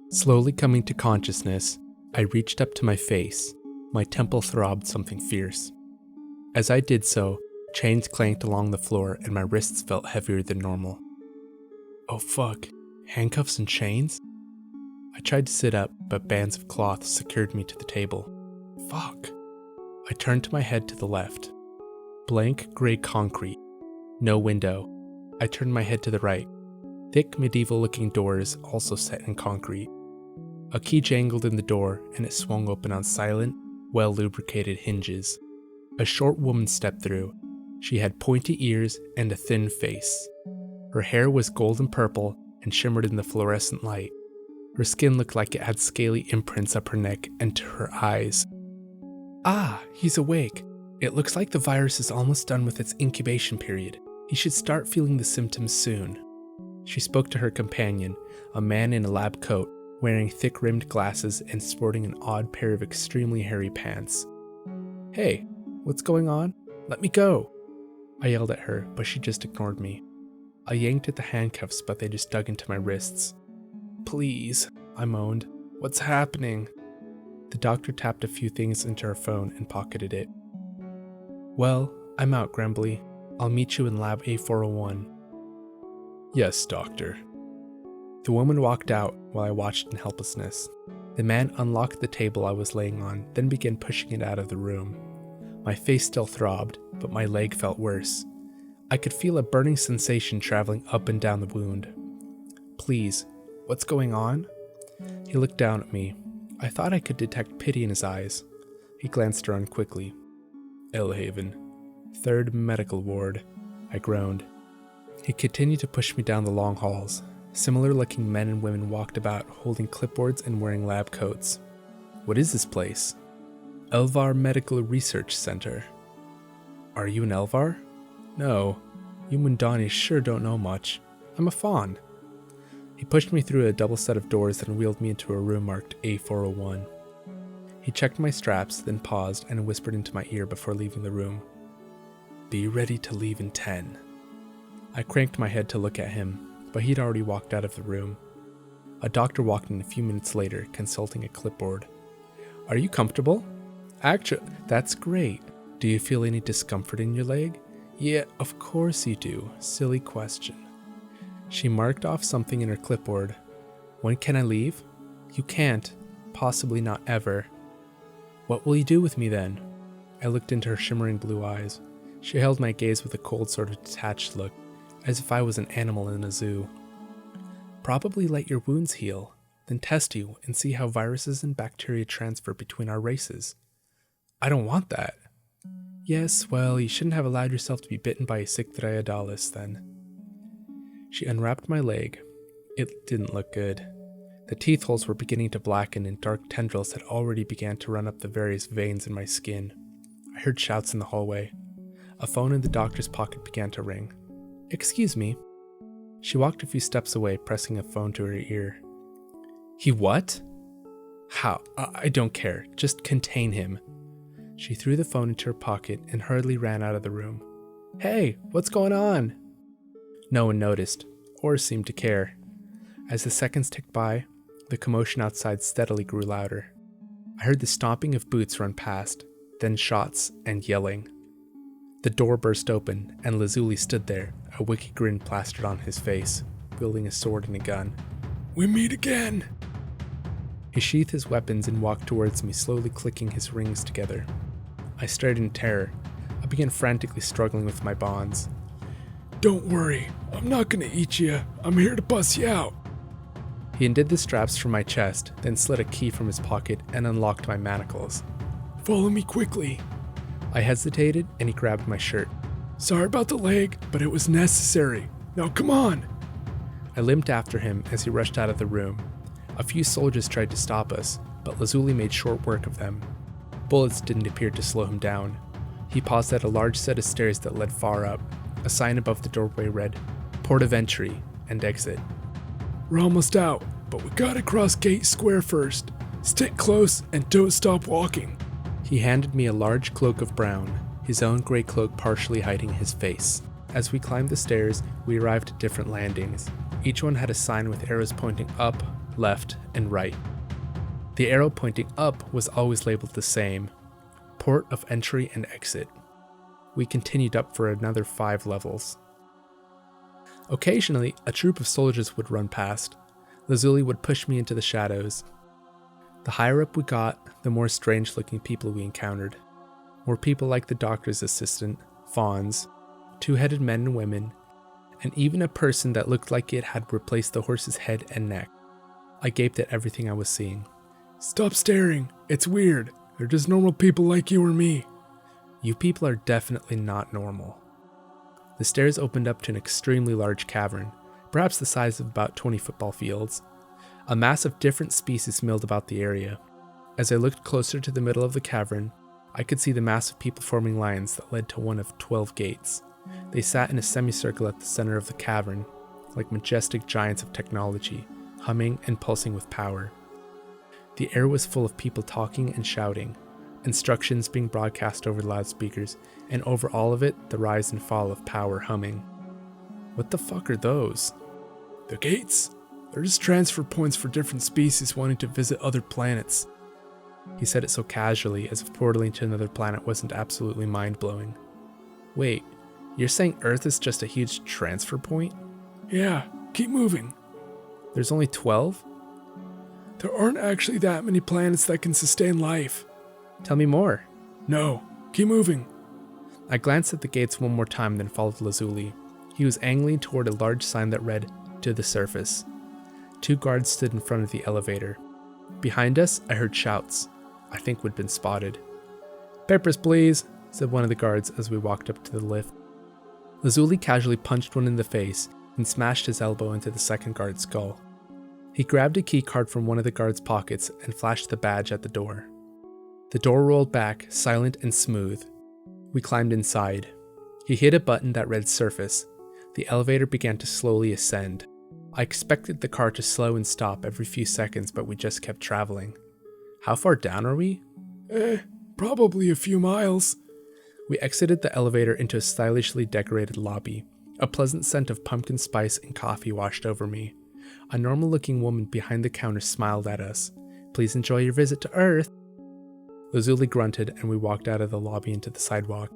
Slowly coming to consciousness, I reached up to my face. My temple throbbed something fierce. As I did so, chains clanked along the floor and my wrists felt heavier than normal. Oh fuck, handcuffs and chains? I tried to sit up, but bands of cloth secured me to the table. Fuck. I turned my head to the left. Blank gray concrete. No window. I turned my head to the right. Thick medieval-looking doors also set in concrete. A key jangled in the door and it swung open on silent, well-lubricated hinges. A short woman stepped through. She had pointy ears and a thin face. Her hair was golden purple and shimmered in the fluorescent light. Her skin looked like it had scaly imprints up her neck and to her eyes. Ah, he's awake. It looks like the virus is almost done with its incubation period. He should start feeling the symptoms soon. She spoke to her companion, a man in a lab coat, wearing thick-rimmed glasses and sporting an odd pair of extremely hairy pants. Hey, what's going on? Let me go! I yelled at her, but she just ignored me. I yanked at the handcuffs, but they just dug into my wrists. Please, I moaned. What's happening? The doctor tapped a few things into her phone and pocketed it. Well, I'm out, Grembly. I'll meet you in lab A401. Yes, doctor. The woman walked out while I watched in helplessness. The man unlocked the table I was laying on, then began pushing it out of the room. My face still throbbed, but my leg felt worse. I could feel a burning sensation traveling up and down the wound. Please, what's going on? He looked down at me. I thought I could detect pity in his eyes. He glanced around quickly. Elhaven, 3rd Medical Ward, I groaned. He continued to push me down the long halls. Similar-looking men and women walked about, holding clipboards and wearing lab coats. What is this place? Elvar Medical Research Center. Are you an Elvar? No. You Mundani sure don't know much. I'm a fawn. He pushed me through a double set of doors and wheeled me into a room marked A401. He checked my straps, then paused and whispered into my ear before leaving the room. Be ready to leave in 10. I cranked my head to look at him, but he'd already walked out of the room. A doctor walked in a few minutes later, consulting a clipboard. Are you comfortable? Actually, that's great. Do you feel any discomfort in your leg? Yeah, of course you do. Silly question. She marked off something in her clipboard. When can I leave? You can't. Possibly not ever. What will you do with me then? I looked into her shimmering blue eyes. She held my gaze with a cold sort of detached look, as if I was an animal in a zoo. Probably let your wounds heal, then test you and see how viruses and bacteria transfer between our races. I don't want that. Yes, well, you shouldn't have allowed yourself to be bitten by a sick Dryadolis then. She unwrapped my leg. It didn't look good. The teeth holes were beginning to blacken and dark tendrils had already begun to run up the various veins in my skin. I heard shouts in the hallway. A phone in the doctor's pocket began to ring. Excuse me. She walked a few steps away, pressing a phone to her ear. He what? How? I don't care. Just contain him. She threw the phone into her pocket and hurriedly ran out of the room. Hey, what's going on? No one noticed, or seemed to care. As the seconds ticked by, the commotion outside steadily grew louder. I heard the stomping of boots run past, then shots and yelling. The door burst open, and Lazuli stood there, a wicked grin plastered on his face, wielding a sword and a gun. We meet again! He sheathed his weapons and walked towards me, slowly clicking his rings together. I stared in terror. I began frantically struggling with my bonds. Don't worry, I'm not gonna eat you. I'm here to bust you out. He undid the straps from my chest, then slid a key from his pocket and unlocked my manacles. Follow me quickly. I hesitated, and he grabbed my shirt. Sorry about the leg, but it was necessary. Now come on! I limped after him as he rushed out of the room. A few soldiers tried to stop us, but Lazuli made short work of them. Bullets didn't appear to slow him down. He paused at a large set of stairs that led far up. A sign above the doorway read, Port of Entry and Exit. We're almost out, but we gotta cross Gate Square first. Stick close and don't stop walking. He handed me a large cloak of brown, his own gray cloak partially hiding his face. As we climbed the stairs, we arrived at different landings. Each one had a sign with arrows pointing up, left, and right. The arrow pointing up was always labeled the same: port of entry and exit. We continued up for another 5 levels. Occasionally, a troop of soldiers would run past. Lazuli would push me into the shadows. The higher up we got, the more strange-looking people we encountered. More people like the doctor's assistant, fawns, 2-headed men and women, and even a person that looked like it had replaced the horse's head and neck. I gaped at everything I was seeing. Stop staring. It's weird. They're just normal people like you or me. You people are definitely not normal. The stairs opened up to an extremely large cavern, perhaps the size of about 20 football fields. A mass of different species milled about the area. As I looked closer to the middle of the cavern, I could see the mass of people forming lines that led to one of 12 gates. They sat in a semicircle at the center of the cavern, like majestic giants of technology, humming and pulsing with power. The air was full of people talking and shouting, instructions being broadcast over loudspeakers, and over all of it, the rise and fall of power humming. What the fuck are those? The gates? They're just transfer points for different species wanting to visit other planets. He said it so casually, as if portaling to another planet wasn't absolutely mind-blowing. Wait, you're saying Earth is just a huge transfer point? Yeah, keep moving. There's only 12? There aren't actually that many planets that can sustain life. Tell me more. No, keep moving. I glanced at the gates one more time, then followed Lazuli. He was angling toward a large sign that read, "To the surface." 2 guards stood in front of the elevator. Behind us, I heard shouts. I think we'd been spotted. "Papers, please," said one of the guards as we walked up to the lift. Lazuli casually punched one in the face and smashed his elbow into the second guard's skull. He grabbed a key card from one of the guard's pockets and flashed the badge at the door. The door rolled back, silent and smooth. We climbed inside. He hit a button that read surface. The elevator began to slowly ascend. I expected the car to slow and stop every few seconds, but we just kept traveling. How far down are we? Probably a few miles. We exited the elevator into a stylishly decorated lobby. A pleasant scent of pumpkin spice and coffee washed over me. A normal-looking woman behind the counter smiled at us. "Please enjoy your visit to Earth." Lazuli grunted, and we walked out of the lobby into the sidewalk.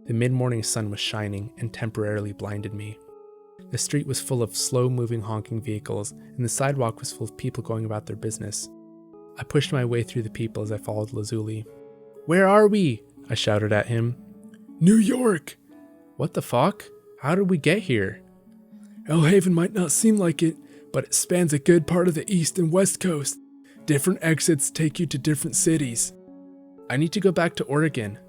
The mid-morning sun was shining and temporarily blinded me. The street was full of slow-moving honking vehicles, and the sidewalk was full of people going about their business. I pushed my way through the people as I followed Lazuli. "Where are we?" I shouted at him. New York! What the fuck? How did we get here? Elhaven might not seem like it, but it spans a good part of the east and west coast. Different exits take you to different cities. I need to go back to Oregon.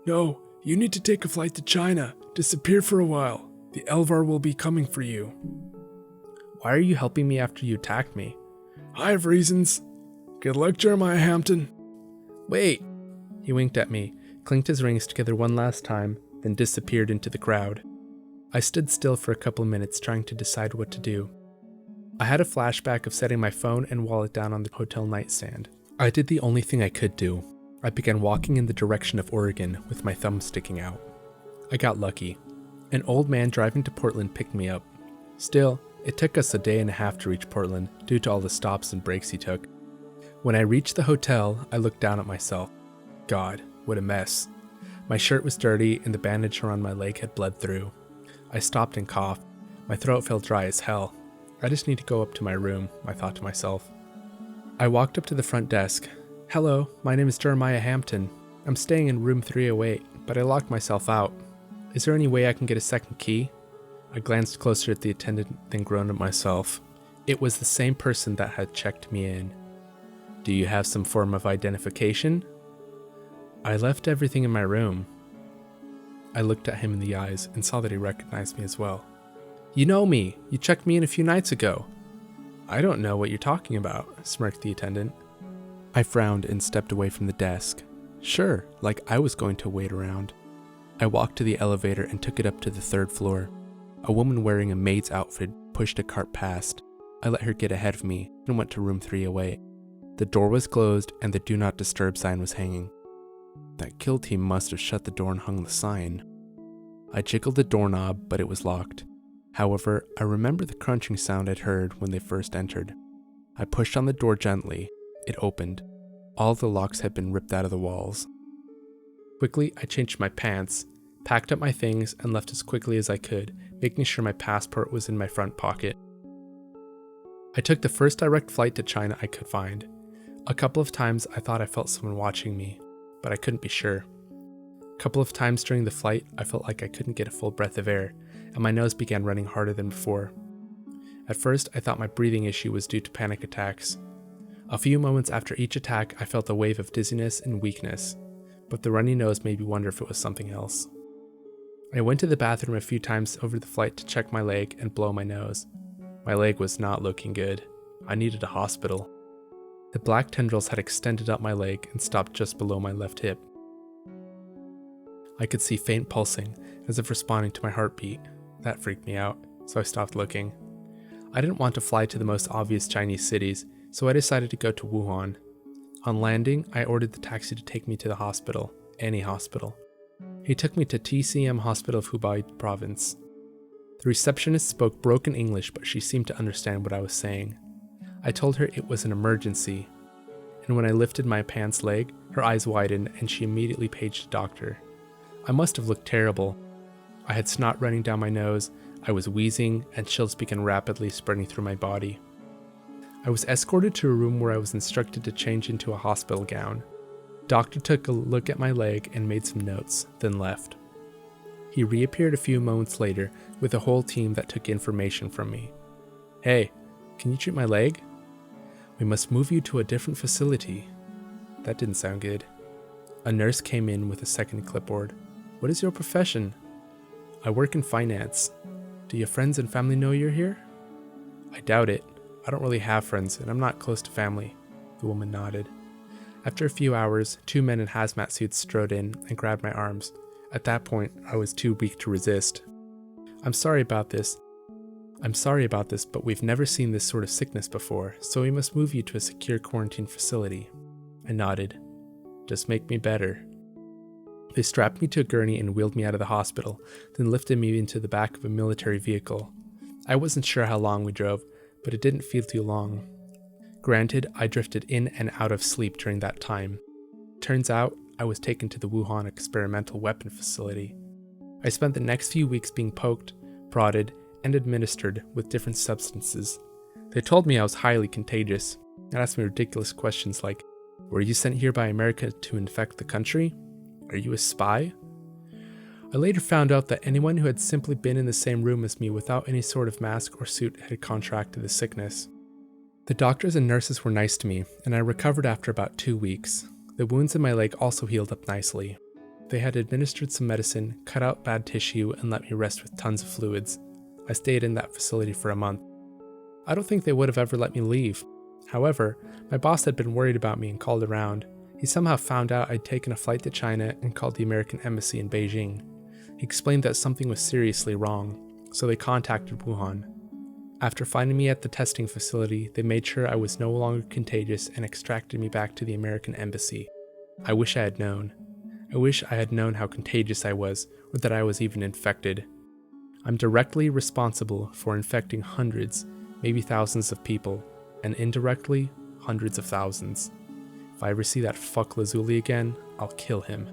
No, you need to take a flight to China. Disappear for a while. The Elvar will be coming for you. Why are you helping me after you attacked me? I have reasons. Good luck, Jeremiah Hampton. Wait! He winked at me, clinked his rings together one last time, then disappeared into the crowd. I stood still for a couple minutes trying to decide what to do. I had a flashback of setting my phone and wallet down on the hotel nightstand. I did the only thing I could do. I began walking in the direction of Oregon with my thumb sticking out. I got lucky. An old man driving to Portland picked me up. Still, it took us a day and a half to reach Portland due to all the stops and breaks he took. When I reached the hotel, I looked down at myself. God, what a mess. My shirt was dirty and the bandage around my leg had bled through. I stopped and coughed. My throat felt dry as hell. I just need to go up to my room, I thought to myself. I walked up to the front desk. Hello, my name is Jeremiah Hampton. I'm staying in room 308, but I locked myself out. Is there any way I can get a second key? I glanced closer at the attendant, then groaned at myself. It was the same person that had checked me in. Do you have some form of identification? I left everything in my room. I looked at him in the eyes and saw that he recognized me as well. You know me. You checked me in a few nights ago. I don't know what you're talking about, smirked the attendant. I frowned and stepped away from the desk. Sure, like I was going to wait around. I walked to the elevator and took it up to the 3rd floor. A woman wearing a maid's outfit pushed a cart past. I let her get ahead of me and went to room 308. The door was closed and the Do Not Disturb sign was hanging. That kill team must have shut the door and hung the sign. I jiggled the doorknob, but it was locked. However, I remember the crunching sound I'd heard when they first entered. I pushed on the door gently. It opened. All the locks had been ripped out of the walls. Quickly, I changed my pants, packed up my things, and left as quickly as I could, making sure my passport was in my front pocket. I took the first direct flight to China I could find. A couple of times I thought I felt someone watching me, but I couldn't be sure. A couple of times during the flight, I felt like I couldn't get a full breath of air, and my nose began running harder than before. At first, I thought my breathing issue was due to panic attacks. A few moments after each attack, I felt a wave of dizziness and weakness, but the runny nose made me wonder if it was something else. I went to the bathroom a few times over the flight to check my leg and blow my nose. My leg was not looking good. I needed a hospital. The black tendrils had extended up my leg and stopped just below my left hip. I could see faint pulsing, as if responding to my heartbeat. That freaked me out, so I stopped looking. I didn't want to fly to the most obvious Chinese cities, so I decided to go to Wuhan. On landing, I ordered the taxi to take me to the hospital, any hospital. He took me to TCM Hospital of Hubei Province. The receptionist spoke broken English, but she seemed to understand what I was saying. I told her it was an emergency, and when I lifted my pants leg, her eyes widened and she immediately paged a doctor. I must have looked terrible. I had snot running down my nose, I was wheezing, and chills began rapidly spreading through my body. I was escorted to a room where I was instructed to change into a hospital gown. Doctor took a look at my leg and made some notes, then left. He reappeared a few moments later with a whole team that took information from me. "Hey, can you treat my leg? We must move you to a different facility." That didn't sound good. A nurse came in with a second clipboard. "What is your profession?" "I work in finance." "Do your friends and family know you're here?" "I doubt it. I don't really have friends, and I'm not close to family." The woman nodded. After a few hours, 2 men in hazmat suits strode in and grabbed my arms. At that point, I was too weak to resist. I'm sorry about this, but we've never seen this sort of sickness before, so we must move you to a secure quarantine facility." I nodded. "Just make me better." They strapped me to a gurney and wheeled me out of the hospital, then lifted me into the back of a military vehicle. I wasn't sure how long we drove, but it didn't feel too long. Granted, I drifted in and out of sleep during that time. Turns out, I was taken to the Wuhan experimental weapon facility. I spent the next few weeks being poked, prodded, and administered with different substances. They told me I was highly contagious, and asked me ridiculous questions like, "Were you sent here by America to infect the country? Are you a spy?" I later found out that anyone who had simply been in the same room as me without any sort of mask or suit had contracted the sickness. The doctors and nurses were nice to me, and I recovered after about 2 weeks. The wounds in my leg also healed up nicely. They had administered some medicine, cut out bad tissue, and let me rest with tons of fluids. I stayed in that facility for a month. I don't think they would have ever let me leave. However, my boss had been worried about me and called around. He somehow found out I'd taken a flight to China and called the American embassy in Beijing. He explained that something was seriously wrong, so they contacted Wuhan. After finding me at the testing facility, they made sure I was no longer contagious and extracted me back to the American embassy. I wish I had known. I wish I had known how contagious I was, or that I was even infected. I'm directly responsible for infecting hundreds, maybe thousands of people, and indirectly, hundreds of thousands. If I ever see that fuck Lazuli again, I'll kill him.